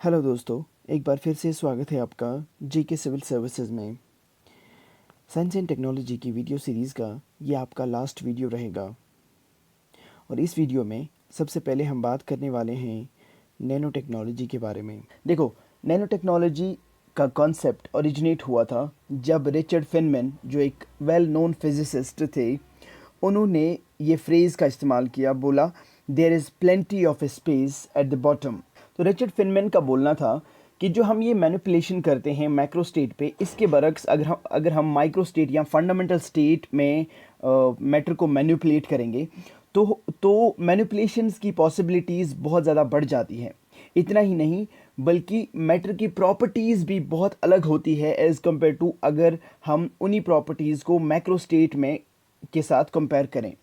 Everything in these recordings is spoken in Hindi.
हेलो दोस्तों, एक बार फिर से स्वागत है आपका जीके सिविल सर्विसेज में। साइंस एंड टेक्नोलॉजी की वीडियो सीरीज़ का ये आपका लास्ट वीडियो रहेगा और इस वीडियो में सबसे पहले हम बात करने वाले हैं नैनो टेक्नोलॉजी के बारे में। देखो, नैनो टेक्नोलॉजी का कॉन्सेप्ट ओरिजिनेट हुआ था जब रिचर्ड फेनमैन, जो एक वेल नोन फिजिसिस्ट थे, उन्होंने ये फ्रेज़ का इस्तेमाल किया। बोला, there is plenty of space at the bottom. तो रिचर्ड फेनमैन का बोलना था कि जो हम ये मैनिपुलेशन करते हैं मैक्रो स्टेट पे, इसके बरक्स अगर हम माइक्रो स्टेट या फंडामेंटल स्टेट में मैटर को मैनिपुलेट करेंगे तो मैनिपुलेशंस की पॉसिबिलिटीज़ बहुत ज़्यादा बढ़ जाती हैं। इतना ही नहीं, बल्कि मैटर की प्रॉपर्टीज़ भी बहुत अलग होती है एज़ कम्पेयर टू अगर हम उन्हीं प्रॉपर्टीज़ को मैक्रो स्टेट में के साथ कंपेयर करें।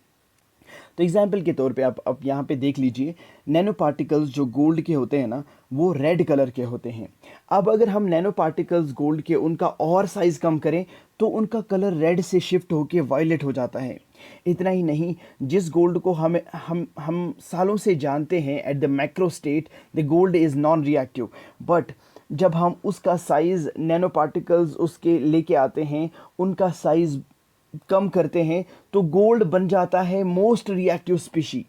तो एग्जाम्पल के तौर पे आप यहाँ पे देख लीजिए, नैनो पार्टिकल्स जो गोल्ड के होते हैं ना, वो रेड कलर के होते हैं। अब अगर हम नैनो पार्टिकल्स गोल्ड के उनका और साइज़ कम करें तो उनका कलर रेड से शिफ्ट होके वायलेट हो जाता है। इतना ही नहीं, जिस गोल्ड को हम सालों से जानते हैं eight the macro state, the gold is non reactive, but जब हम उसका साइज़ नैनो पार्टिकल्स उसके लेके आते हैं, उनका साइज़ कम करते हैं, तो गोल्ड बन जाता है मोस्ट रिएक्टिव स्पीशी।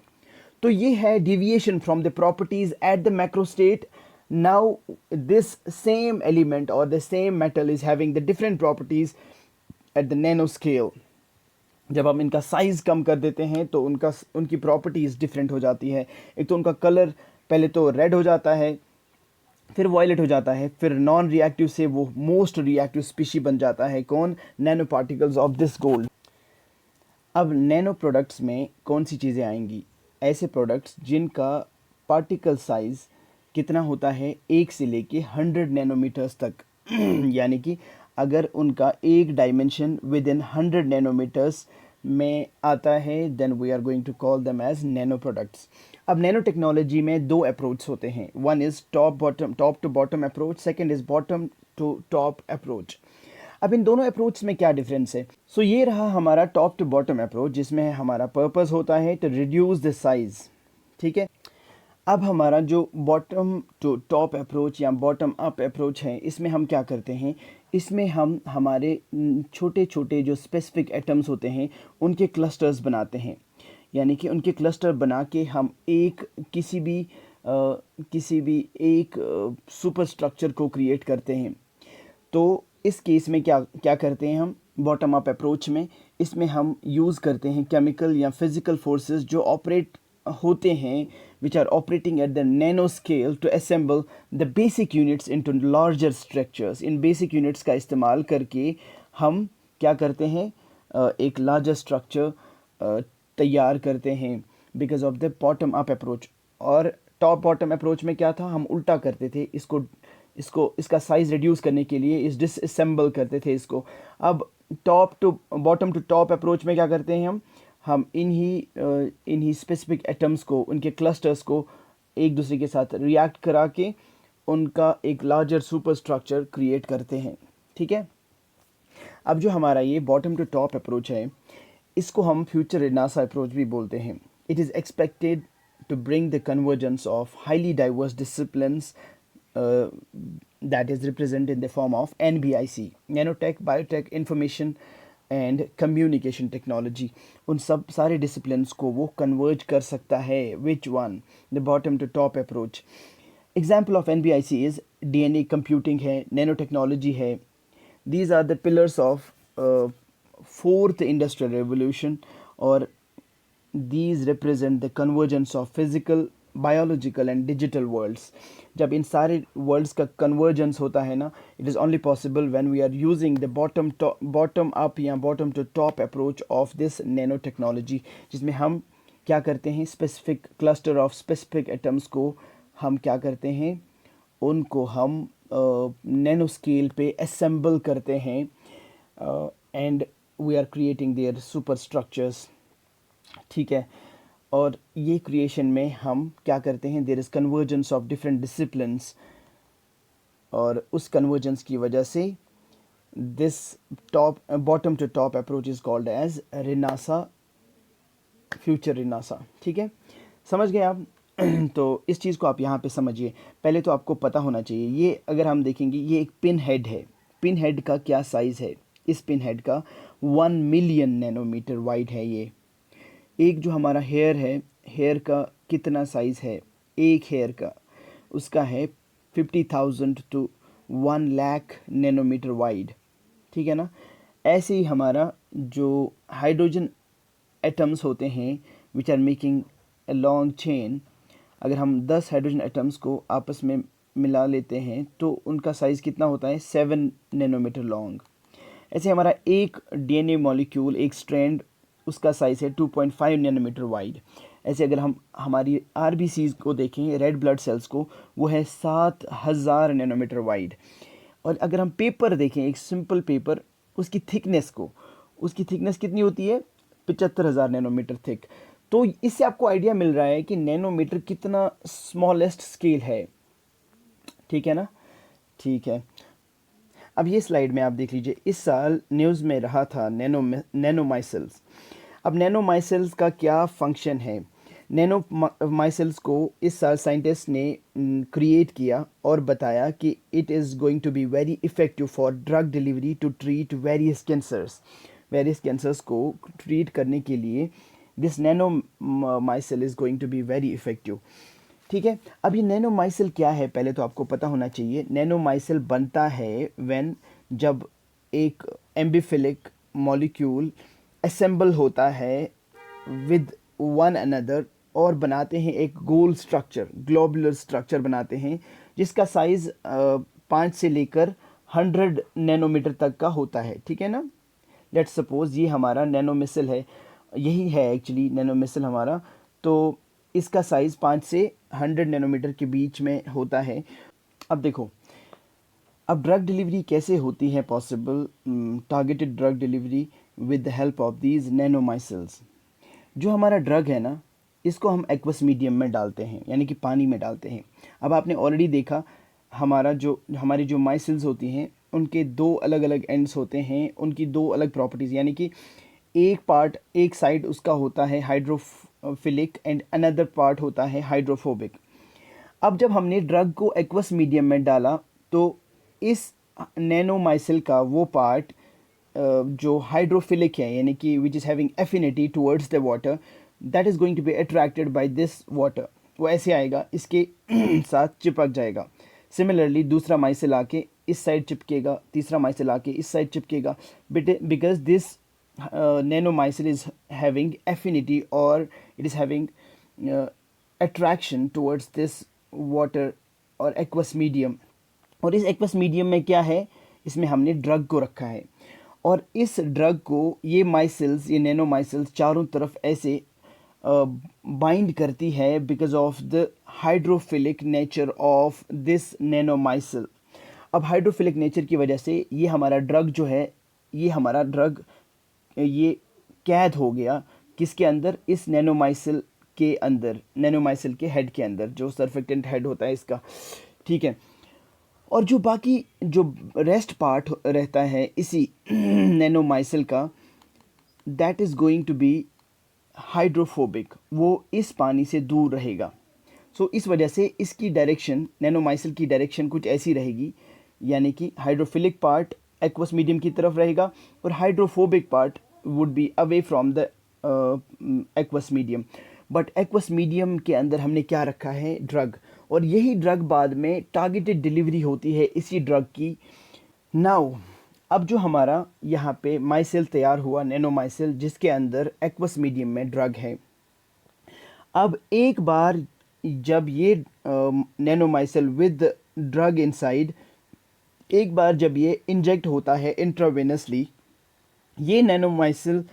तो ये है deviation from the properties at the macro state. Now this same element और the same metal is having the different properties at the nano scale. जब हम इनका साइज कम कर देते हैं तो उनकी प्रॉपर्टीज डिफरेंट हो जाती है। एक तो उनका कलर पहले तो रेड हो जाता है, फिर वॉयलेट हो जाता है, फिर नॉन रिएक्टिव से वो मोस्ट रिएक्टिव स्पीशी बन जाता है। कौन? Nano particles of this gold. अब नैनो प्रोडक्ट्स में कौन सी चीज़ें आएंगी? ऐसे प्रोडक्ट्स जिनका पार्टिकल साइज़ कितना होता है, 1 से लेके 100 नैनोमीटर्स तक यानी कि अगर उनका एक डायमेंशन विद इन 100 नैनोमीटर्स में आता है, then we are going to call them as nano products. अब नैनो टेक्नोलॉजी में दो अप्रोच होते हैं। One is top to bottom approach, second is bottom to top approach. अब इन दोनों अप्रोच में क्या डिफरेंस है? सो ये रहा हमारा टॉप टू बॉटम अप्रोच, जिसमें हमारा पर्पस होता है टू रिड्यूस द साइज। ठीक है। अब हमारा जो बॉटम टू टॉप अप्रोच या बॉटम अप अप्रोच है, इसमें हम क्या करते हैं? इसमें हम हमारे छोटे छोटे जो स्पेसिफिक एटम्स होते हैं उनके क्लस्टर्स बनाते हैं। यानी कि उनके क्लस्टर बना के हम किसी भी एक सुपर स्ट्रक्चर को क्रिएट करते हैं। तो इस केस में क्या क्या करते हैं हम बॉटम अप अप्रोच में? इसमें हम यूज़ करते हैं केमिकल या फिजिकल फोर्सेस जो ऑपरेट होते हैं, which are operating at the nano scale, to assemble the basic units into larger structures. इन बेसिक यूनिट्स का इस्तेमाल करके हम क्या करते हैं? एक लार्जर स्ट्रक्चर तैयार करते हैं because of the bottom up approach. और टॉप बॉटम अप्रोच में क्या था? हम उल्टा करते थे, इसका साइज रिड्यूस करने के लिए इस डिसअसेंबल करते थे इसको। अब top to bottom to top approach में क्या करते हैं हम इन्हीं स्पेसिफिक एटम्स को, उनके क्लस्टर्स को एक दूसरे के साथ रिएक्ट करा के उनका एक लार्जर सुपर स्ट्रक्चर क्रिएट करते हैं। ठीक है। अब जो हमारा ये बॉटम टू टॉप अप्रोच है, इसको हम फ्यूचर रेनासा अप्रोच भी बोलते हैं। It is expected to bring the convergence of highly diverse disciplines that is represented in the form of NBIC, Nanotech, Biotech, Information and communication technology. उन सब सारे डिसिप्लिन्स को वो कन्वर्ज कर सकता है। Which one? The bottom to top approach. Example of NBIC is DNA computing है, नैनो टेक्नोलॉजी है। These are the pillars of fourth industrial revolution, और these represent the convergence of physical, biological and digital worlds. जब इन सारे वर्ल्ड्स का कन्वर्जेंस होता है ना, it is only possible when we are using the bottom up या bottom to top approach of this nano technology, जिसमें हम क्या करते हैं? Specific cluster of specific atoms को हम क्या करते हैं? उनको हम नैनो स्केल पे असेंबल करते हैं and we are creating their super structures. ठीक है। और ये क्रिएशन में हम क्या करते हैं? There is convergence of different disciplines, और उस कन्वर्जेंस की वजह से this top bottom to top approach is called as renaissance, future renaissance. ठीक है, समझ गए आप? तो इस चीज़ को आप यहाँ पे समझिए। पहले तो आपको पता होना चाहिए, ये अगर हम देखेंगे ये एक पिन हेड है। पिन हेड का क्या साइज़ है? इस पिन हेड का 1 मिलियन नैनोमीटर वाइड है ये। एक जो हमारा हेयर है, हेयर का कितना साइज़ है? एक हेयर का उसका है 50,000 टू 1 लाख नैनोमीटर वाइड, ठीक है ना। ऐसे ही हमारा जो हाइड्रोजन एटम्स होते हैं which are making a long chain, अगर हम 10 हाइड्रोजन एटम्स को आपस में मिला लेते हैं तो उनका साइज़ कितना होता है? 7 नैनोमीटर लॉन्ग। ऐसे हमारा एक डीएनए मॉलिक्यूल, एक स्ट्रैंड, उसका साइज़ है 2.5 नैनोमीटर वाइड। ऐसे अगर हम हमारी आरबीसीज को देखें, रेड ब्लड सेल्स को, वो है 7000 नैनोमीटर वाइड। और अगर हम पेपर देखें, एक सिंपल पेपर, उसकी थिकनेस को, उसकी थिकनेस कितनी होती है? 75,000 नैनोमीटर थिक। तो इससे आपको आइडिया मिल रहा है कि नैनोमीटर कितना स्मॉलेस्ट स्केल है, ठीक है ना। ठीक है, अब ये स्लाइड में आप देख लीजिए, इस साल न्यूज़ में रहा था नैनोमाइसिल्स। अब नैनोमाइसिल्स का क्या फंक्शन है? नैनोमाइसिल्स को इस साल साइंटिस्ट ने क्रिएट किया और बताया कि it is going to be very effective for drug delivery to treat various cancers. Various cancers को ट्रीट करने के लिए this nanomicelle is going to be very effective, ठीक है। अब ये नैनोमाइसिल क्या है, पहले तो आपको पता होना चाहिए। नैनोमाइसिल बनता है जब एक एम्बीफिलिक मॉलिक्यूल असेंबल होता है विद वन अनदर और बनाते हैं एक गोल स्ट्रक्चर, ग्लोबुलर स्ट्रक्चर बनाते हैं, जिसका साइज़ 5 से लेकर 100 नैनोमीटर तक का होता है, ठीक है ना। लेट्स सपोज ये हमारा नैनोमिसिल है, यही है एक्चुअली नैनोमिसिल हमारा। तो इसका साइज़ 5 से 100 नैनोमीटर के बीच में होता है। अब देखो, अब ड्रग डिलीवरी कैसे होती है possible? Targeted drug delivery with the help of these nanomicelles. जो हमारा ड्रग है ना, इसको हम एक्वस मीडियम में डालते हैं, यानी कि पानी में डालते हैं। अब आपने ऑलरेडी देखा, हमारी जो माइसिल्स होती हैं उनके दो अलग अलग एंड्स होते हैं, उनकी दो अलग प्रॉपर्टीज़, यानी कि एक साइड उसका होता है हाइड्रोफिलिक एंड अनदर पार्ट होता है हाइड्रोफोबिक। अब जब हमने ड्रग को एक्वस मीडियम में डाला तो इस नैनोमाइसिल का वो पार्ट जो हाइड्रोफिलिक है, यानी कि which is having affinity towards the water, that is going to be attracted by this water. वो ऐसे आएगा, इसके साथ चिपक जाएगा। सिमिलरली दूसरा माइसिल आके इस साइड चिपकेगा, तीसरा माइसिल आके इस साइड चिपकेगा, because this nanomycel is having affinity or it is having attraction towards this water और एक्वस मीडियम। और इस एक्वस मीडियम में क्या है? इसमें हमने ड्रग को रखा है और इस ड्रग को ये माइसिल्स, ये नैनोमाइसिल्स चारों तरफ ऐसे बाइंड करती है because of the hydrophilic nature of this nanomicelle. अब हाइड्रोफिलिक नेचर की वजह से ये हमारा ड्रग जो है, ये हमारा ड्रग ये कैद हो गया किसके अंदर? इस नैनोमाइसिल के अंदर, नैनोमाइसिल के हेड के अंदर, जो सर्फेक्टेंट हेड होता है इसका, ठीक है। और जो बाकी जो रेस्ट पार्ट रहता है इसी नैनोमाइसिल का, that is going to be hydrophobic, वो इस पानी से दूर रहेगा। सो इस वजह से इसकी डायरेक्शन, नैनोमाइसिल की डायरेक्शन कुछ ऐसी रहेगी, यानी कि हाइड्रोफिलिक पार्ट एक्वस मीडियम की तरफ रहेगा और hydrophobic part would be away from the aqueous medium. But aqueous medium के अंदर हमने क्या रखा है? ड्रग। और यही ड्रग बाद में टारगेटेड डिलीवरी होती है इसी ड्रग की। नाउ अब जो हमारा यहाँ पे माइसिल तैयार हुआ, नैनोमाइसिल, जिसके अंदर एक्वस मीडियम में ड्रग है। अब एक बार जब ये नैनोमाइसिल विद ड्रग इनसाइड, एक बार जब ये इंजेक्ट होता है इंट्रावेनसली, ये नैनोमाइसिल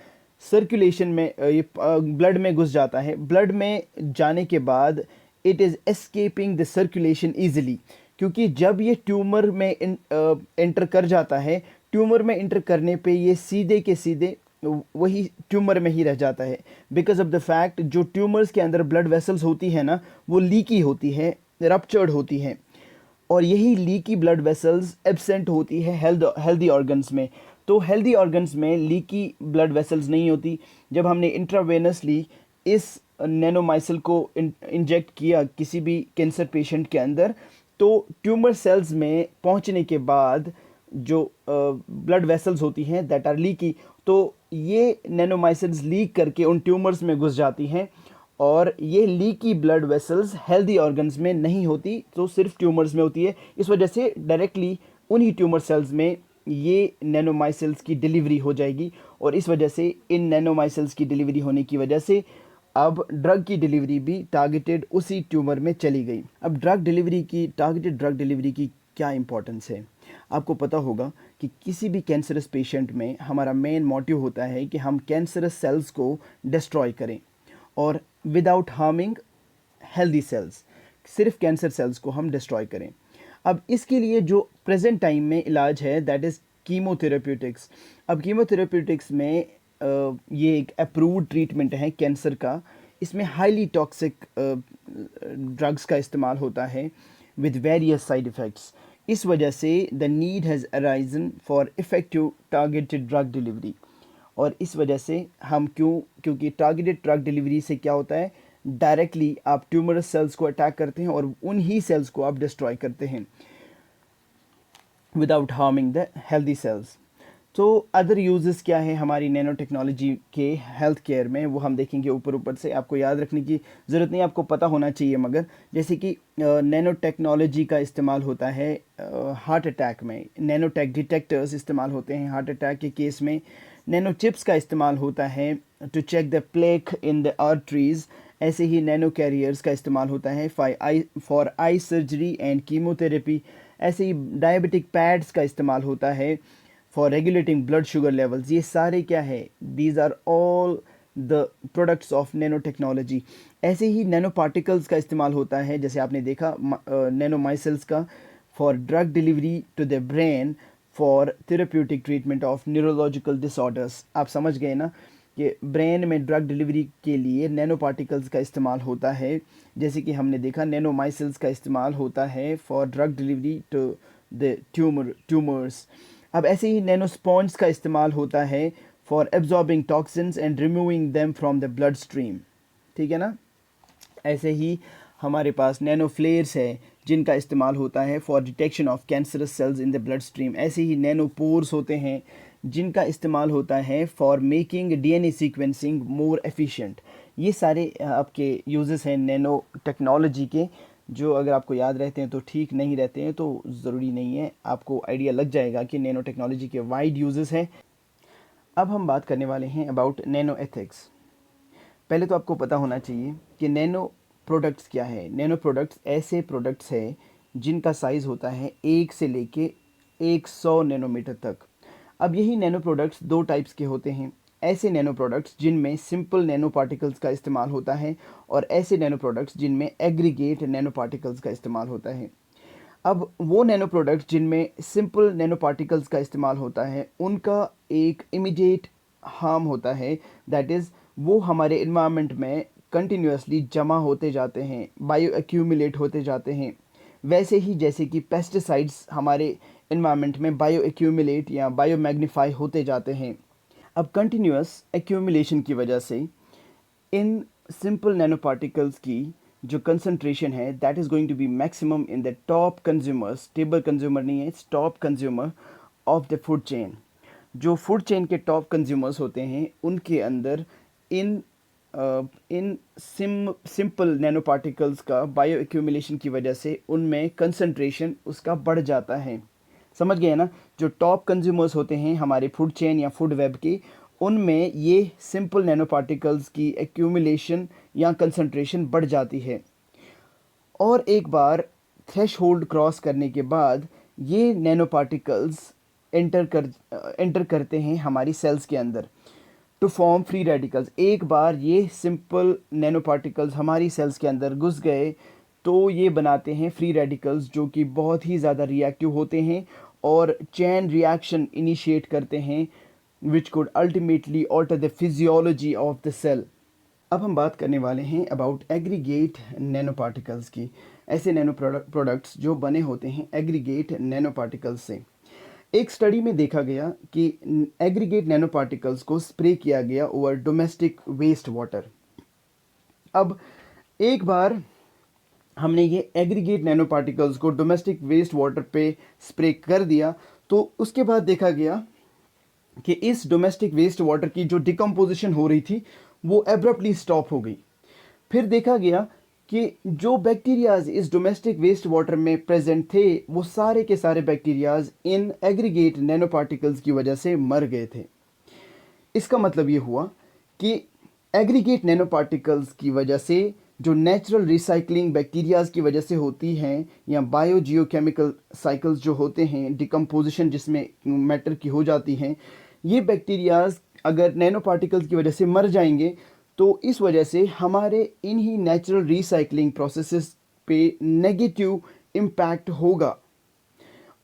सर्कुलेशन में, ये ब्लड में घुस जाता है। ब्लड में जाने के बाद it is escaping the circulation easily, क्योंकि जब ये ट्यूमर में एंटर कर जाता है, ट्यूमर में एंटर करने पे ये सीधे के सीधे वही ट्यूमर में ही रह जाता है। बिकॉज ऑफ द फैक्ट जो ट्यूमर्स के अंदर ब्लड वेसल्स होती है ना, वो लीकी होती है, रप्चर्ड होती हैं, और यही लीकी ब्लड वेसल्स एब्सेंट होती है हेल्दी ऑर्गन्स में। तो हेल्दी ऑर्गन्स में लीकी ब्लड वेसल्स नहीं होती। जब हमने इंट्रावेनसली इस नैनोमाइसिल को इंजेक्ट किया किसी भी कैंसर पेशेंट के अंदर, तो ट्यूमर सेल्स में पहुंचने के बाद जो ब्लड वेसल्स होती हैं दैट आर लीकी, तो ये नैनोमाइसिल्स लीक करके उन ट्यूमर्स में घुस जाती हैं, और ये leaky blood vessels healthy organs में नहीं होती, तो सिर्फ ट्यूमर्स में होती है। इस वजह से डायरेक्टली उन्हीं ट्यूमर सेल्स में ये नैनोमाइसिल्स की डिलीवरी हो जाएगी, और इस वजह से इन नैनोमाइसिल्स की डिलीवरी होने की वजह से अब ड्रग की डिलीवरी भी टारगेटेड उसी ट्यूमर में चली गई। अब टारगेटेड ड्रग डिलीवरी की क्या इंपॉर्टेंस है? आपको पता होगा कि किसी भी कैंसरस पेशेंट में हमारा मेन मोटिव होता है कि हम कैंसरस सेल्स को डिस्ट्रॉय करें, और विदाउट हार्मिंग हेल्दी सेल्स, सिर्फ कैंसर सेल्स को हम डिस्ट्रॉय करें। अब इसके लिए जो प्रेजेंट टाइम में इलाज है दैट इज़ कीमोथेरेप्यूटिक्स। अब कीमोथेरेप्यूटिक्स में ये एक अप्रूव्ड ट्रीटमेंट है कैंसर का। इसमें हाईली टॉक्सिक ड्रग्स का इस्तेमाल होता है विद वेरियस साइड इफ़ेक्ट्स। इस वजह से the need has arisen for effective targeted drug delivery. और इस वजह से हम क्योंकि टारगेटेड ड्रग डिलीवरी से क्या होता है, डायरेक्टली आप ट्यूमरस सेल्स को अटैक करते हैं और उन्हीं सेल्स को आप डिस्ट्रॉय करते हैं without harming the healthy cells. तो अदर यूजेस क्या है हमारी नैनो टेक्नोलॉजी के हेल्थ केयर में, वो हम देखेंगे ऊपर से। आपको याद रखने की ज़रूरत नहीं, आपको पता होना चाहिए मगर, जैसे कि नैनो टेक्नोलॉजी का इस्तेमाल होता है हार्ट अटैक में, नैनो टेक डिटेक्टर्स इस्तेमाल होते हैं हार्ट अटैक के केस में, नैनो चिप्स का इस्तेमाल होता है to check the plaque in the arteries, ऐसे ही नैनो कैरियर्स का इस्तेमाल होता है for eye surgery and chemotherapy, ऐसे ही डायबिटिक पैड्स का इस्तेमाल होता है for regulating blood sugar levels. ये सारे क्या है, these are all the products of nano technology. ऐसे ही नैनो पार्टिकल्स का इस्तेमाल होता है, जैसे आपने देखा नैनो माइसिल्स का, for drug delivery to the brain for therapeutic treatment of neurological disorders. आप समझ गए ना कि ब्रेन में ड्रग डिलीवरी के लिए नैनो पार्टिकल्स का इस्तेमाल होता है। जैसे कि हमने देखा नैनो माइसिल्स का इस्तेमाल होता है for drug delivery to the tumours. अब ऐसे ही नैनो स्पॉन्ज का इस्तेमाल होता है for absorbing toxins and removing them from the blood stream. ठीक है ना। ऐसे ही हमारे पास नैनो फ्लेयर्स है जिनका इस्तेमाल होता है for detection of cancerous cells in the blood stream. ऐसे ही नैनो पोर्स होते हैं जिनका इस्तेमाल होता है for making DNA sequencing more efficient. ये सारे आपके यूजेस हैं नैनो टेक्नोलॉजी के, जो अगर आपको याद रहते हैं तो ठीक, नहीं रहते हैं तो ज़रूरी नहीं है, आपको आइडिया लग जाएगा कि नैनो टेक्नोलॉजी के वाइड यूजेस हैं। अब हम बात करने वाले हैं अबाउट नैनो एथिक्स। पहले तो आपको पता होना चाहिए कि नैनो प्रोडक्ट्स क्या है। नैनो प्रोडक्ट्स ऐसे प्रोडक्ट्स हैं जिनका साइज़ होता है 1 से लेके 100 नैनोमीटर तक। अब यही नैनो प्रोडक्ट्स दो टाइप्स के होते हैं, ऐसे नैनो प्रोडक्ट्स जिनमें सिंपल नैनो पार्टिकल्स का इस्तेमाल होता है, और ऐसे नैनो प्रोडक्ट्स जिनमें एग्रीगेट नैनो पार्टिकल्स का इस्तेमाल होता है। अब वो नैनो प्रोडक्ट्स जिनमें सिंपल नैनो पार्टिकल्स का इस्तेमाल होता है, उनका एक इमीडिएट हार्म होता है, दैट इज़ वो हमारे इन्वायरमेंट में कंटिन्यूसली जमा होते जाते हैं, बायो एक्यूमुलेट होते जाते हैं। वैसे ही जैसे कि पेस्टिसाइड्स हमारे इन्वायरमेंट में बायो एक्यूमुलेट या बायो मैग्नीफाई होते जाते हैं। अब कंटिन्यूस एक्यूमुलेशन की वजह से इन सिंपल नैनो पार्टिकल्स की जो कंसंट्रेशन है that is going to be maximum in the top consumers, stable consumer नहीं है, it's top consumer of the food chain. जो फूड चेन के टॉप कंज्यूमर्स होते हैं उनके अंदर इन सिंपल नैनो पार्टिकल्स का बायो एक्यूमुलेशन की वजह से उनमें कंसंट्रेशन उसका बढ़ जाता है। समझ गए ना। जो टॉप कंज्यूमर्स होते हैं हमारे फूड चेन या फूड वेब के, उनमें ये सिंपल नैनो पार्टिकल्स की एक्यूमुलेशन या कंसंट्रेशन बढ़ जाती है, और एक बार थ्रेश होल्ड क्रॉस करने के बाद ये नैनो पार्टिकल्स एंटर करते हैं हमारी सेल्स के अंदर टू फॉर्म फ्री रेडिकल्स। एक बार ये सिंपल नैनो पार्टिकल्स हमारी सेल्स के अंदर घुस गए तो ये बनाते हैं फ्री रेडिकल्स जो कि बहुत ही ज़्यादा रिएक्टिव होते हैं और चेन रिएक्शन इनिशिएट करते हैं which could ultimately alter the physiology of the cell. अब हम बात करने वाले हैं अबाउट एग्रीगेट नैनो पार्टिकल्स की। ऐसे नैनो प्रोडक्ट्स जो बने होते हैं एग्रीगेट नैनो पार्टिकल्स से। एक स्टडी में देखा गया कि एग्रीगेट नैनो पार्टिकल्स को स्प्रे किया गया ओवर डोमेस्टिक वेस्ट वाटर। अब एक बार हमने ये एग्रीगेट नैनो पार्टिकल्स को डोमेस्टिक वेस्ट वाटर पे स्प्रे कर दिया, तो उसके बाद देखा गया कि इस डोमेस्टिक वेस्ट वाटर की जो डिकम्पोजिशन हो रही थी वो एब्रप्टली स्टॉप हो गई। फिर देखा गया कि जो बैक्टीरियाज इस डोमेस्टिक वेस्ट वाटर में प्रेजेंट थे वो सारे के सारे bacterias in aggregate nano particles की वजह से मर गए थे। इसका मतलब ये हुआ कि एग्रीगेट नैनो पार्टिकल्स की वजह से जो नेचुरल रिसाइकलिंग बैक्टीरियाज की वजह से होती हैं या बायो जियोकेमिकल साइकिल्स जो होते हैं, डिकम्पोजिशन जिसमें मैटर की हो जाती हैं, ये बैक्टीरियाज अगर नैनो पार्टिकल्स की वजह से मर जाएंगे तो इस वजह से हमारे इन्हीं नेचुरल रिसाइकलिंग प्रोसेसेस पे नेगेटिव इम्पैक्ट होगा।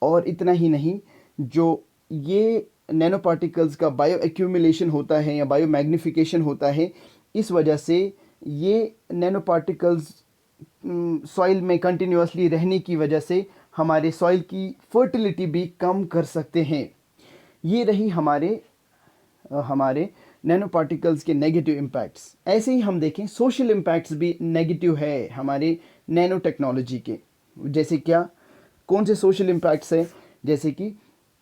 और इतना ही नहीं, जो ये नैनो पार्टिकल्स का बायो एक्यूमुलेशन होता है या बायो मैग्निफिकेशन होता है, इस वजह से ये नैनो पार्टिकल्स सॉइल में कंटिन्यूसली रहने की वजह से हमारे सॉइल की फर्टिलिटी भी कम कर सकते हैं। ये रही हमारे नैनो पार्टिकल्स के नेगेटिव इम्पैक्ट्स। ऐसे ही हम देखें सोशल इम्पैक्ट्स भी नेगेटिव है हमारे नैनो टेक्नोलॉजी के। जैसे क्या, कौन से सोशल इम्पैक्ट्स हैं? जैसे कि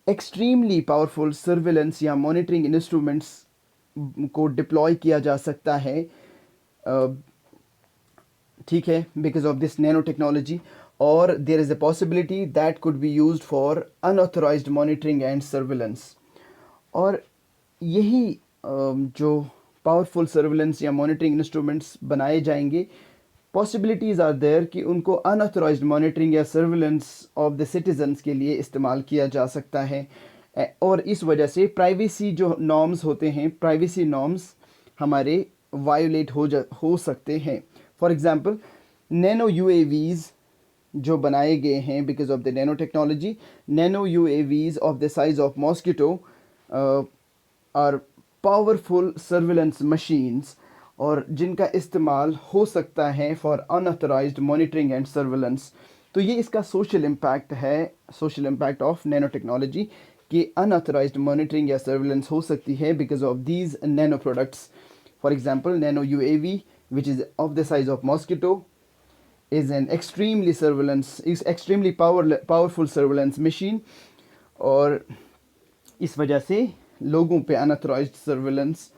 एक्सट्रीमली पावरफुल सर्विलेंस या मॉनिटरिंग इंस्ट्रूमेंट्स को डिप्लॉय किया जा सकता है, ठीक है, because of this nano technology, और there is a possibility that could be used for unauthorised monitoring and surveillance. और यही जो पावरफुल सर्विलेंस या मॉनिटरिंग इंस्ट्रूमेंट्स बनाए जाएंगे, पॉसिबिलिटीज़ आर देयर कि उनको अनऑथराइज्ड मॉनिटरिंग या सर्विलेंस ऑफ द सिटीजन्स के लिए इस्तेमाल किया जा सकता है। और इस वजह से प्राइवेसी जो नॉर्म्स होते हैं, प्राइवेसी नॉर्म्स हमारे वायोलेट हो सकते हैं। फॉर एग्जांपल, नैनो यूएवीज़ जो बनाए गए हैं because of the nano technology, nano UAVs of the size of mosquito are powerful surveillance machines, और जिनका इस्तेमाल हो सकता है for unauthorised monitoring and surveillance. तो ये इसका सोशल इम्पैक्ट है, social impact of nano technology, कि अनऑथराइज्ड मॉनिटरिंग या सर्विलेंस हो सकती है because of these nano products. For example, nano UAV which is of the size of mosquito is an extremely powerful surveillance machine, और इस वजह से लोगों पे अनऑथराइज्ड सर्विलेंस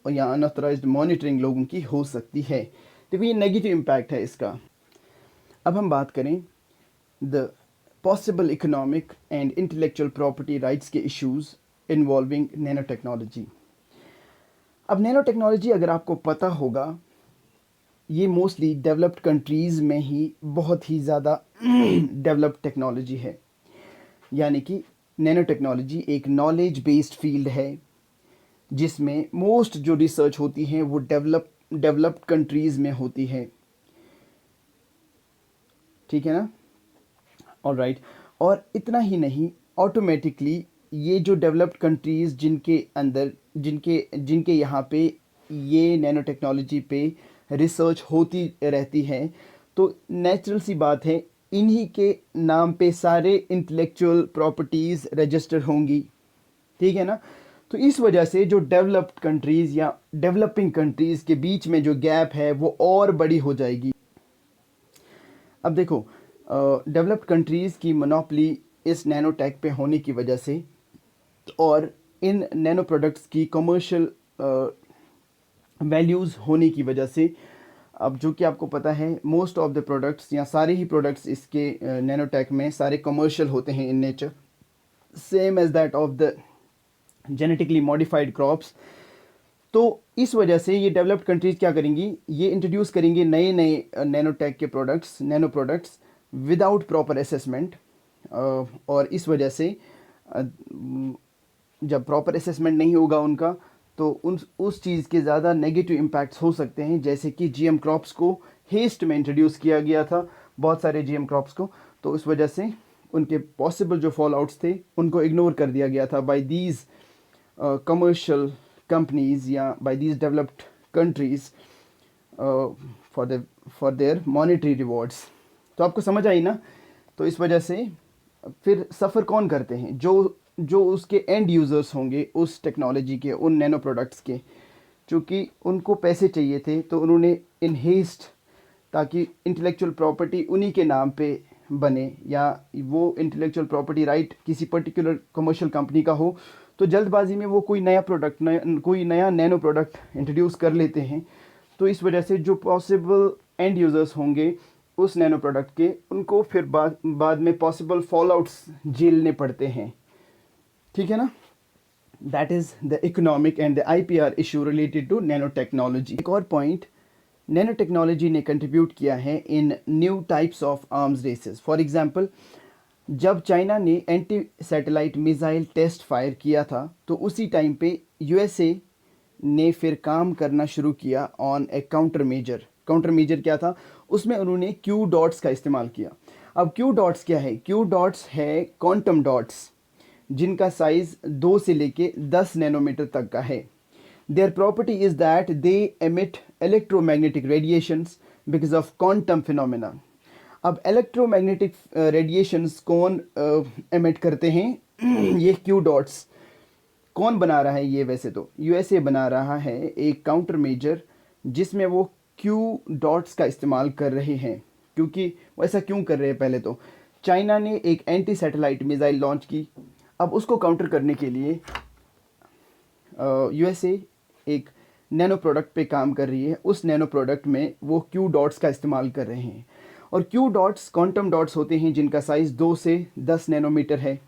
या अनऑथराइज्ड मॉनिटरिंग लोगों की हो सकती है। देखो ये नेगेटिव इम्पैक्ट है इसका। अब हम बात करें the possible economic and intellectual property rights के इश्यूज इन्वॉल्विंग नैनो टेक्नोलॉजी। अब नैनो टेक्नोलॉजी अगर आपको पता होगा, ये मोस्टली डेवलप्ड कंट्रीज़ में ही बहुत ही ज़्यादा डेवलप्ड टेक्नोलॉजी है। यानी कि नैनो टेक्नोलॉजी एक नॉलेज बेस्ड फील्ड है जिसमें मोस्ट जो रिसर्च होती है वो डेवलप्ड कंट्रीज़ में होती है, ठीक है ना? ऑलराइट। और इतना ही नहीं, ऑटोमेटिकली ये जो डेवलप्ड कंट्रीज़ जिनके यहाँ पे ये नैनो टेक्नोलॉजी पे रिसर्च होती रहती है, तो नेचुरल सी बात है इन्हीं के नाम पे सारे इंटेलेक्चुअल प्रॉपर्टीज़ रजिस्टर होंगी, ठीक है ना? तो इस वजह से जो डेवलप्ड कंट्रीज़ या डेवलपिंग कंट्रीज़ के बीच में जो गैप है वो और बड़ी हो जाएगी। अब देखो, डेवलप्ड कंट्रीज़ की मोनोपोली इस नैनो टेक पे होने की वजह से और इन नैनो प्रोडक्ट्स की कमर्शियल वैल्यूज़ होने की वजह से, अब जो कि आपको पता है मोस्ट ऑफ द प्रोडक्ट्स या सारे ही प्रोडक्ट्स इसके नैनो टेक में सारे कमर्शियल होते हैं in nature, same as that of the genetically modified crops. तो इस वजह से ये डेवलप्ड कंट्रीज़ क्या करेंगी, ये इंट्रोड्यूस करेंगे नए नए नैनो टेक के products, nano products without proper assessment. और इस वजह से जब प्रॉपर असेसमेंट नहीं होगा उनका, तो उस चीज़ के ज़्यादा नेगेटिव इम्पैक्ट्स हो सकते हैं। जैसे कि जीएम क्रॉप्स को हेस्ट में इंट्रोड्यूस किया गया था, बहुत सारे जीएम क्रॉप्स को, तो उस वजह से उनके पॉसिबल जो फॉल आउट्स थे उनको इग्नोर कर दिया गया था बाय दीज कमर्शियल कंपनीज या by these developed countries for their monetary rewards. तो आपको समझ आई ना? तो इस वजह से फिर सफ़र कौन करते हैं? जो उसके एंड यूज़र्स होंगे उस टेक्नोलॉजी के, उन नैनो प्रोडक्ट्स के, चूँकि उनको पैसे चाहिए थे तो उन्होंने इन हेस्ट, ताकि इंटेलेक्चुअल प्रॉपर्टी उन्हीं के नाम पे बने या वो इंटेलेक्चुअल प्रॉपर्टी राइट किसी पर्टिकुलर कमर्शियल कंपनी का हो, तो जल्दबाजी में वो कोई नया प्रोडक्ट कोई नया नैनो प्रोडक्ट इंट्रोड्यूस कर लेते हैं। तो इस वजह से जो पॉसिबल एंड यूज़र्स होंगे उस नैनो प्रोडक्ट के, उनको फिर बाद में पॉसिबल फॉलआउट्स झेलने पड़ते हैं। ठीक है ना। That is the economic and the IPR issue related to nano technology. एक और पॉइंट, नैनो टेक्नोलॉजी ने कंट्रीब्यूट किया है in new types of arms races. For example, जब चाइना ने anti satellite missile test fire किया था तो उसी टाइम पे USA ने फिर काम करना शुरू किया on A counter measure. Counter measure क्या था? उसमें उन्होंने क्यू डॉट्स का इस्तेमाल किया। अब क्यू डॉट्स क्या है? क्यू डॉट्स है क्वांटम डॉट्स, जिनका साइज 2 से लेके 10 नैनोमीटर तक का है। Their property is that they emit electromagnetic radiations because of quantum phenomena. अब इलेक्ट्रोमैग्नेटिक रेडिएशंस कौन एमिट करते हैं? ये क्यू डॉट्स। कौन बना रहा है ये? वैसे तो USA बना रहा है एक काउंटर मेजर जिसमें वो क्यू डॉट्स का इस्तेमाल कर रहे हैं। क्योंकि वो ऐसा क्यों कर रहे हैं? पहले तो चाइना ने एक एंटी सैटेलाइट मिसाइल लॉन्च की। अब उसको काउंटर करने के लिए USA एक नैनो प्रोडक्ट पे काम कर रही है। उस नैनो प्रोडक्ट में वो क्यू डॉट्स का इस्तेमाल कर रहे हैं। और क्यू डॉट्स क्वांटम डॉट्स होते हैं जिनका साइज़ 2 से 10 नैनोमीटर है।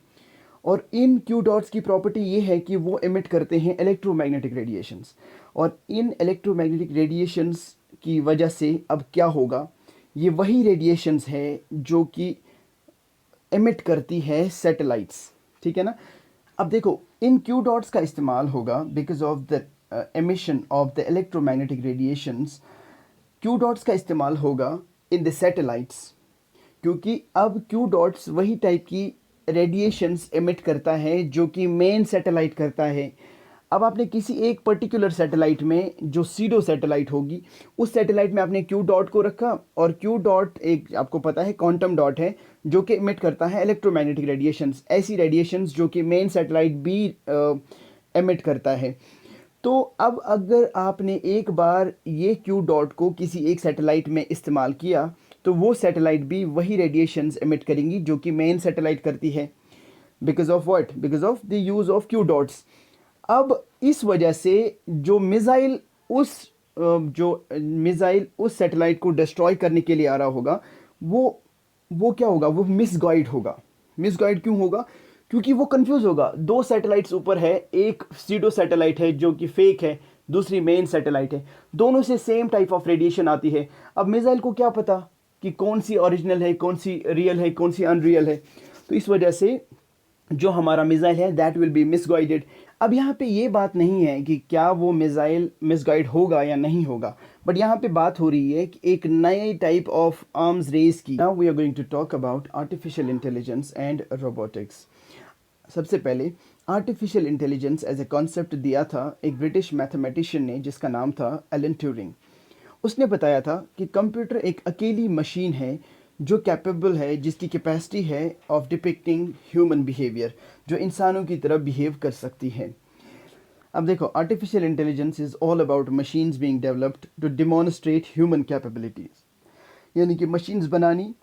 और इन क्यू डॉट्स की प्रॉपर्टी ये है कि वो एमिट करते हैं इलेक्ट्रोमैग्नेटिक रेडिएशंस। और इन इलेक्ट्रोमैग्नेटिक रेडिएशंस की वजह से अब क्या होगा? ये वही रेडिएशंस है जो कि एमिट करती है सैटेलाइट्स। ठीक है ना। अब देखो, इन क्यू डॉट्स का इस्तेमाल होगा because of the emission of the electromagnetic radiations. Q dots का इस्तेमाल होगा इन द सैटेलाइट्स, क्योंकि अब क्यू डॉट्स वही टाइप की रेडिएशंस एमिट करता है जो कि मेन सैटेलाइट करता है। अब आपने किसी एक पर्टिकुलर सैटेलाइट में, जो सीडो सैटेलाइट होगी, उस सैटेलाइट में आपने क्यू डॉट को रखा, और क्यू डॉट एक आपको पता है क्वांटम डॉट है जो कि एमिट करता है इलेक्ट्रोमैग्नेटिक रेडिएशंस, ऐसी रेडिएशंस जो कि मेन सैटेलाइट भी एमिट करता है। तो अब अगर आपने एक बार ये क्यू डॉट को किसी एक सैटेलाइट में इस्तेमाल किया तो वो सैटेलाइट भी वही रेडिएशंस एमिट करेंगी जो कि मेन सैटेलाइट करती है। Because of what? Because of the use of Q dots. अब इस वजह से जो मिसाइल उस सैटेलाइट को डिस्ट्रॉय करने के लिए आ रहा होगा, वो क्या होगा? वो मिसगाइड होगा। मिसगाइड क्यों होगा? क्योंकि वो कंफ्यूज होगा। 2 सैटेलाइट्स ऊपर है, एक सीडो सैटेलाइट है जो कि फेक है, दूसरी मेन सैटेलाइट है, दोनों से सेम टाइप ऑफ रेडिएशन आती है। अब मिसाइल को क्या पता कि कौन सी ओरिजिनल है, कौन सी रियल है, कौन सी अनरियल है? तो इस वजह से जो हमारा मिसाइल है दैट विल बी मिसगाइडेड। अब यहाँ पे ये बात नहीं है कि क्या वो मिसाइल मिसगाइड होगा या नहीं होगा, बट यहाँ पे बात हो रही है कि एक नए टाइप ऑफ आर्म्स रेस की। Now we are going to talk about artificial intelligence and robotics. सबसे पहले artificial intelligence as a concept दिया था एक ब्रिटिश मैथमेटिशियन ने जिसका नाम था एलन ट्यूरिंग। उसने बताया था कि कंप्यूटर एक अकेली मशीन है जो कैपेबल है, जिसकी कैपेसिटी है ऑफ डिपिक्टिंग ह्यूमन बिहेवियर, जो इंसानों की तरह बिहेव कर सकती है। अब देखो, artificial intelligence is all about machines being developed to demonstrate human capabilities, यानी कि मशीन्स बनानी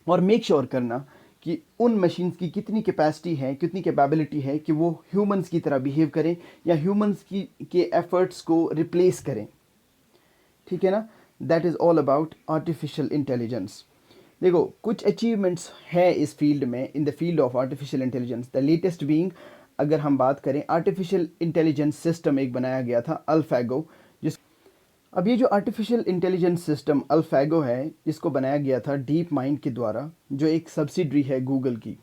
और मेक श्योर करना कि उन मशीन्स की कितनी कैपेसिटी है, कितनी कैपेबिलिटी है कि वो ह्यूमंस की तरह बिहेव करें या ह्यूमंस के एफर्ट्स को रिप्लेस करें। ठीक है ना। That is all about artificial intelligence. देखो, कुछ अचीवमेंट्स है इस फील्ड में, in the field of artificial intelligence. The latest being, अगर हम बात करें, आर्टिफिशियल इंटेलिजेंस सिस्टम एक बनाया गया था अल्फागो। अब ये जो आर्टिफिशियल इंटेलिजेंस सिस्टम अल्फागो है, इसको बनाया गया था डीप माइंड के द्वारा, जो एक सब्सिडरी है गूगल की।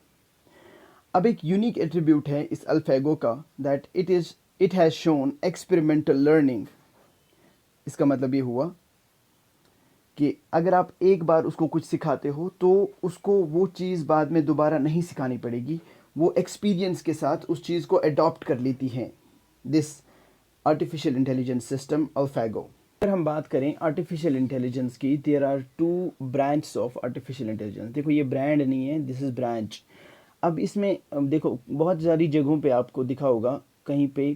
अब एक यूनिक एट्रीब्यूट है इस अल्फागो का, that it has shown experimental learning. इसका मतलब ये हुआ कि अगर आप एक बार उसको कुछ सिखाते हो तो उसको वो चीज़ बाद में दोबारा नहीं सिखानी पड़ेगी, वो एक्सपीरियंस के साथ उस चीज़ को अडॉप्ट कर लेती हैं। This artificial intelligence system AlphaGo. अगर हम बात करें आर्टिफिशियल इंटेलिजेंस की, there are 2 branch of artificial intelligence. देखो, ये ब्रांड नहीं है, दिस इज़ ब्रांच। अब इसमें देखो, बहुत सारी जगहों पे आपको दिखा होगा कहीं पे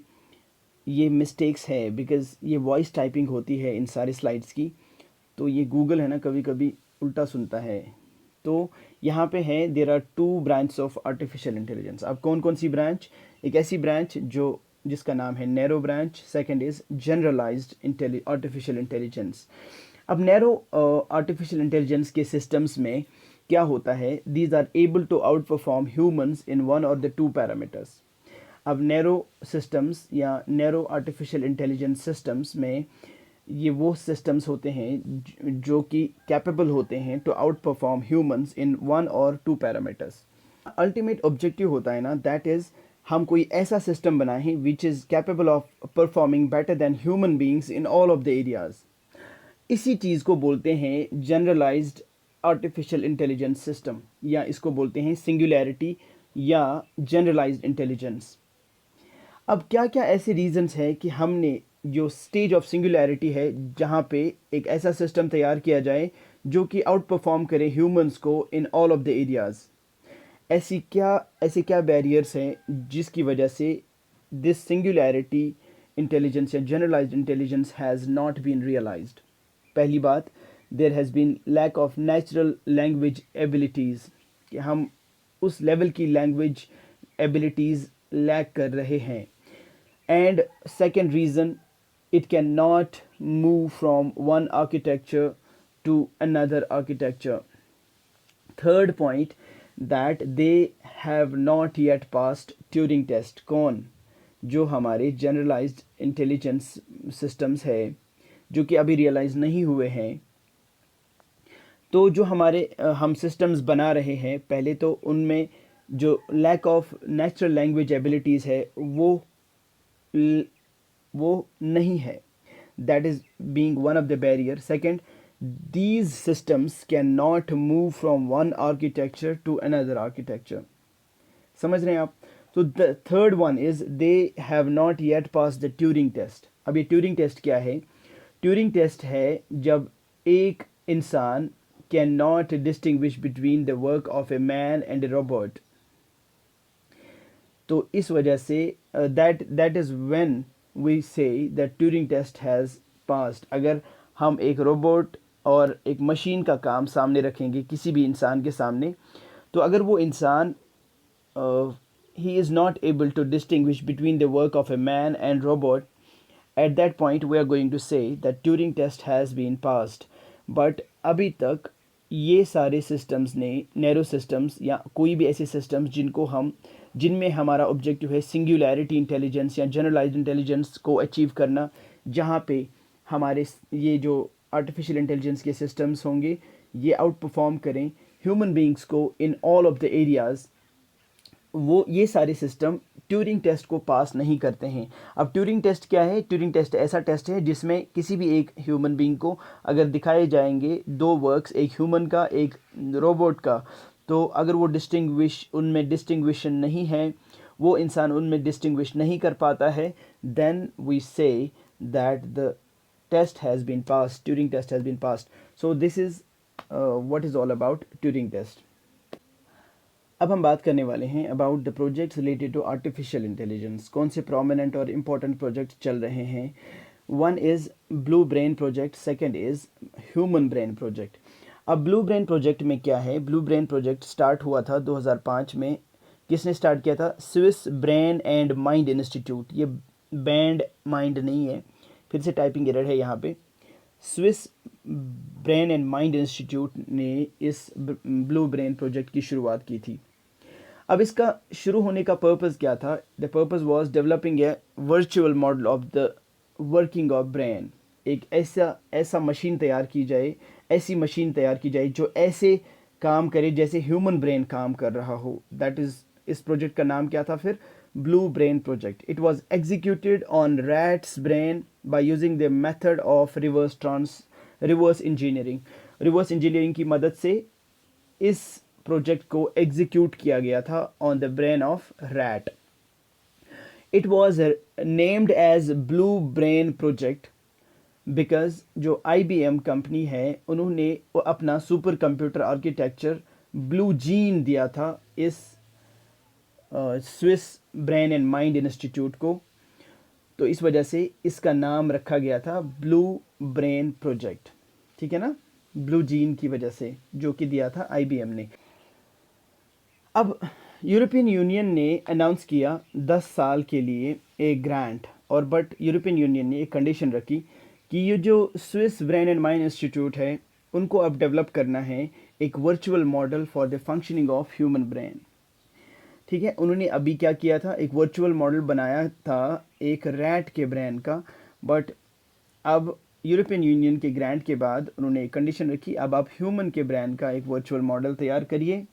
ये मिस्टेक्स है बिकॉज़ ये वॉइस टाइपिंग होती है इन सारे स्लाइड्स की, तो ये गूगल है ना कभी कभी उल्टा सुनता है। तो यहाँ पे है there are two branch of artificial intelligence. अब कौन कौन सी ब्रांच? एक ऐसी ब्रांच जो जिसका नाम है narrow branch, second is generalised artificial intelligence. अब नैरो आर्टिफिशियल इंटेलिजेंस के सिस्टम्स में क्या होता है, these are able to outperform humans in one or the two parameters. अब नैरो सिस्टम्स या नैरो आर्टिफिशियल इंटेलिजेंस सिस्टम्स में ये वो सिस्टम्स होते हैं जो कि कैपेबल होते हैं to outperform humans in one or two parameters. Ultimate objective होता है ना, दैट इज़ हम कोई ऐसा सिस्टम बनाएं which is capable of performing better than human beings in all of the areas. इसी चीज़ को बोलते हैं जनरलाइज्ड आर्टिफिशियल इंटेलिजेंस सिस्टम, या इसको बोलते हैं सिंगुलैरिटी या जनरलाइज्ड इंटेलिजेंस। अब क्या क्या ऐसे रीजंस है कि हमने जो स्टेज ऑफ सिंगुलैरिटी है जहाँ पे एक ऐसा सिस्टम तैयार किया जाए जो कि आउट परफॉर्म करे ह्यूमंस को in all of the areas. ऐसे क्या बैरियर्स हैं जिसकी वजह से दिस सिंगुलैरिटी इंटेलिजेंस या generalised intelligence has not been realised? पहली बात, there has been lack of natural language abilities, कि हम उस लेवल की लैंग्वेज एबिलिटीज़ लैक कर रहे हैं। And second reason, it cannot move from one architecture to another architecture. Third point, that they have not yet passed Turing test. कौन? जो हमारे generalized intelligence systems है जो कि अभी realize नहीं हुए हैं। तो जो हमारे हम सिस्टम्स बना रहे हैं, पहले तो उनमें जो lack of natural language abilities है वो नहीं है, that is being one of the barrier. Second, these systems can not move from one architecture to another architecture. समझ रहे हैं आप? तो the third one is they have not yet pass the Turing test. अब ये ट्यूरिंग टेस्ट क्या है? ट्यूरिंग टेस्ट है जब एक इंसान can not distinguish between the work of a man and a robot. तो इस वजह से that is when we say that Turing test has passed. अगर हम एक रोबोट और एक मशीन का काम सामने रखेंगे किसी भी इंसान के सामने, तो अगर वो इंसान he is not able to distinguish between the work of a man and robot, at that point we are going to say that Turing test has been passed. But अभी तक ये सारे सिस्टम्स ने, नैरो सिस्टम्स या कोई भी ऐसे सिस्टम्स जिनमें हमारा ऑब्जेक्टिव है सिंगुलैरिटी इंटेलिजेंस या जनरलाइज्ड इंटेलिजेंस को अचीव करना, जहाँ पे हमारे ये जो आर्टिफिशियल इंटेलिजेंस के सिस्टम्स होंगे ये आउट परफॉर्म करें ह्यूमन बींग्स को in all of the areas, वो ये सारे सिस्टम ट्यूरिंग टेस्ट को पास नहीं करते हैं। अब ट्यूरिंग टेस्ट क्या है? ट्यूरिंग टेस्ट ऐसा टेस्ट है जिसमें किसी भी एक ह्यूमन बींग को अगर दिखाए जाएंगे दो वर्क्स, एक ह्यूमन का एक रोबोट का, तो अगर वो उनमें डिस्टिंग्विशन नहीं है, वो इंसान उनमें डिस्टिंग्विश नहीं कर पाता है, then we say that the test has been passed, Turing test has been passed. So this is what is all about Turing test. अब हम बात करने वाले हैं about the projects related to artificial intelligence. कौन से प्रोमिनेंट और इम्पोर्टेंट प्रोजेक्ट चल रहे हैं? One is Blue Brain project, second is human brain project. अब ब्लू ब्रेन प्रोजेक्ट में क्या है? ब्लू ब्रेन प्रोजेक्ट स्टार्ट हुआ था 2005 में। किसने स्टार्ट किया था? Swiss brain and mind institute. ये बैंड माइंड नहीं है, फिर से टाइपिंग एरर है यहाँ पे। Swiss brain and mind institute ने इस ब्लू ब्रेन प्रोजेक्ट की शुरुआत की थी। अब इसका शुरू होने का पर्पज़ क्या था? The purpose was developing a virtual model of the working of brain. एक ऐसा मशीन तैयार की जाए, ऐसी मशीन तैयार की जाए जो ऐसे काम करे जैसे ह्यूमन ब्रेन काम कर रहा हो। दैट इज़, इस प्रोजेक्ट का नाम क्या था फिर? Blue Brain project. It was executed on rats brain by using the method of reverse engineering. Reverse engineering की मदद से इस प्रोजेक्ट को एग्जीक्यूट किया गया था on the brain of rat. It was named as Blue Brain project because जो IBM कंपनी है उन्होंने अपना super computer architecture Blue Gene दिया था इस Swiss brain and mind institute को। तो इस वजह से इसका नाम रखा गया था ब्लू ब्रेन प्रोजेक्ट, ठीक है ना, ब्लू जीन की वजह से, जो कि दिया था आईबीएम ने। अब यूरोपियन यूनियन ने अनाउंस किया 10 साल के लिए एक ग्रांट, और बट यूरोपियन यूनियन ने एक कंडीशन रखी कि ये जो Swiss brain and mind institute है उनको अब डेवलप करना है एक virtual model for the functioning of human brain. ठीक है, उन्होंने अभी क्या किया था, एक वर्चुअल मॉडल बनाया था एक रैट के ब्रेन का, बट अब यूरोपियन यूनियन के ग्रांट के बाद उन्होंने एक कंडीशन रखी, अब आप ह्यूमन के ब्रेन का एक वर्चुअल मॉडल तैयार करिए,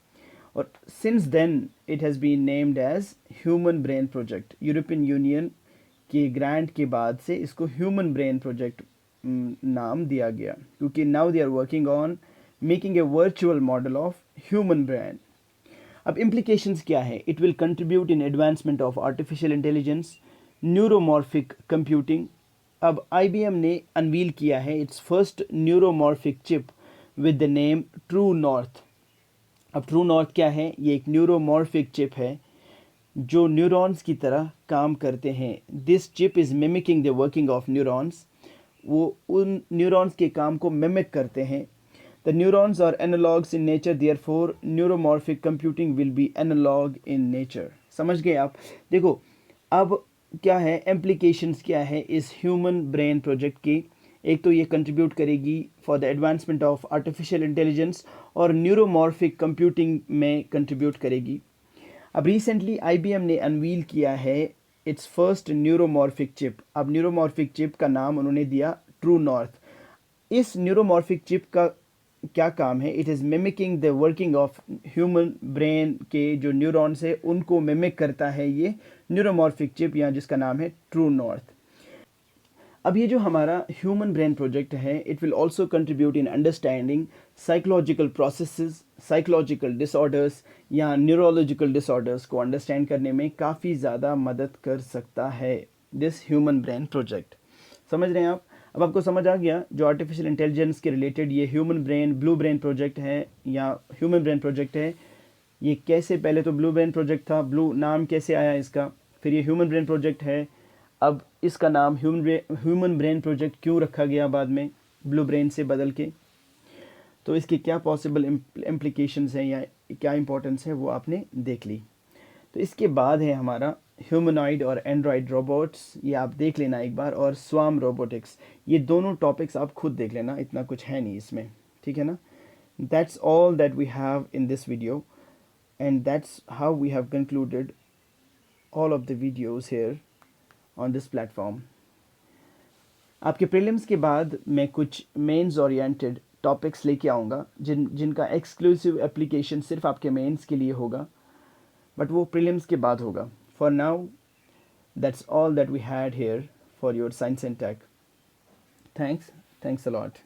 और since then it has been named as human brain project. European Union के ग्रांट के बाद से इसको ह्यूमन ब्रेन प्रोजेक्ट नाम दिया गया, क्योंकि now they are working on making a virtual model of human brain. अब इम्प्लीकेशंस क्या है, it will contribute in advancement of artificial intelligence, neuromorphic computing. अब आईबीएम ने अनवील किया है it's first neuromorphic chip with the name True North. अब ट्रू नॉर्थ क्या है, ये एक न्यूरोमॉर्फिक चिप है जो न्यूरॉन्स की तरह काम करते हैं। This chip is mimicking the working of neurons, वो उन न्यूरॉन्स के काम को मिमिक करते हैं। The neurons are analogs in nature, therefore neuromorphic computing will be analog in nature. समझ गए आप? देखो अब क्या है, एम्प्लीकेशंस क्या है इस ह्यूमन ब्रेन प्रोजेक्ट की। एक तो ये कंट्रीब्यूट करेगी for the advancement of artificial intelligence और न्यूरोमॉर्फिक कंप्यूटिंग में कंट्रीब्यूट करेगी। अब रिसेंटली आईबीएम ने अनवील किया है इट्स फर्स्ट न्यूरोमॉर्फिक चिप। अब न्यूरोमॉर्फिक चिप का नाम उन्होंने दिया ट्रू नॉर्थ। इस न्यूरोमॉर्फिक चिप का क्या काम है, it is mimicking the working of human brain के जो न्यूरॉन्स है उनको मिमिक करता है ये न्यूरोमॉर्फिक चिप, या जिसका नाम है ट्रू नॉर्थ। अब ये जो हमारा ह्यूमन ब्रेन प्रोजेक्ट है it will also contribute in understanding psychological processes, psychological disorders या न्यूरोलॉजिकल डिसऑर्डर्स को अंडरस्टैंड करने में काफ़ी ज़्यादा मदद कर सकता है दिस ह्यूमन ब्रेन प्रोजेक्ट। समझ रहे हैं आप? अब आपको समझ आ गया जो आर्टिफिशियल इंटेलिजेंस के रिलेटेड ये human brain blue Brain project है या ह्यूमन ब्रेन प्रोजेक्ट है, ये कैसे, पहले तो ब्लू ब्रेन प्रोजेक्ट था, ब्लू नाम कैसे आया इसका, फिर ये ह्यूमन ब्रेन प्रोजेक्ट है, अब इसका नाम ह्यूमन ब्रेन प्रोजेक्ट क्यों रखा गया बाद में ब्लू ब्रेन से बदल के, तो इसके क्या पॉसिबल इम्प्लीकेशंस हैं या क्या इंपॉर्टेंस है वो आपने देख ली। तो इसके बाद है हमारा ह्यूमनॉइड और एंड्रॉयड रोबोट्स, ये आप देख लेना एक बार, और स्वाम रोबोटिक्स, ये दोनों टॉपिक्स आप खुद देख लेना, इतना कुछ है नहीं इसमें, ठीक है ना। That's all that we have in this video and that's how we have concluded all of the videos here on this platform. आपके प्रीलिम्स के बाद मैं कुछ मेंस ओरिएंटेड टॉपिक्स लेके आऊँगा जिनका एक्सक्लूसिव एप्लीकेशन सिर्फ आपके मेंस के लिए होगा, बट वो प्रीलिम्स के बाद होगा। For now that's all that we had here for your science and tech. Thanks a lot.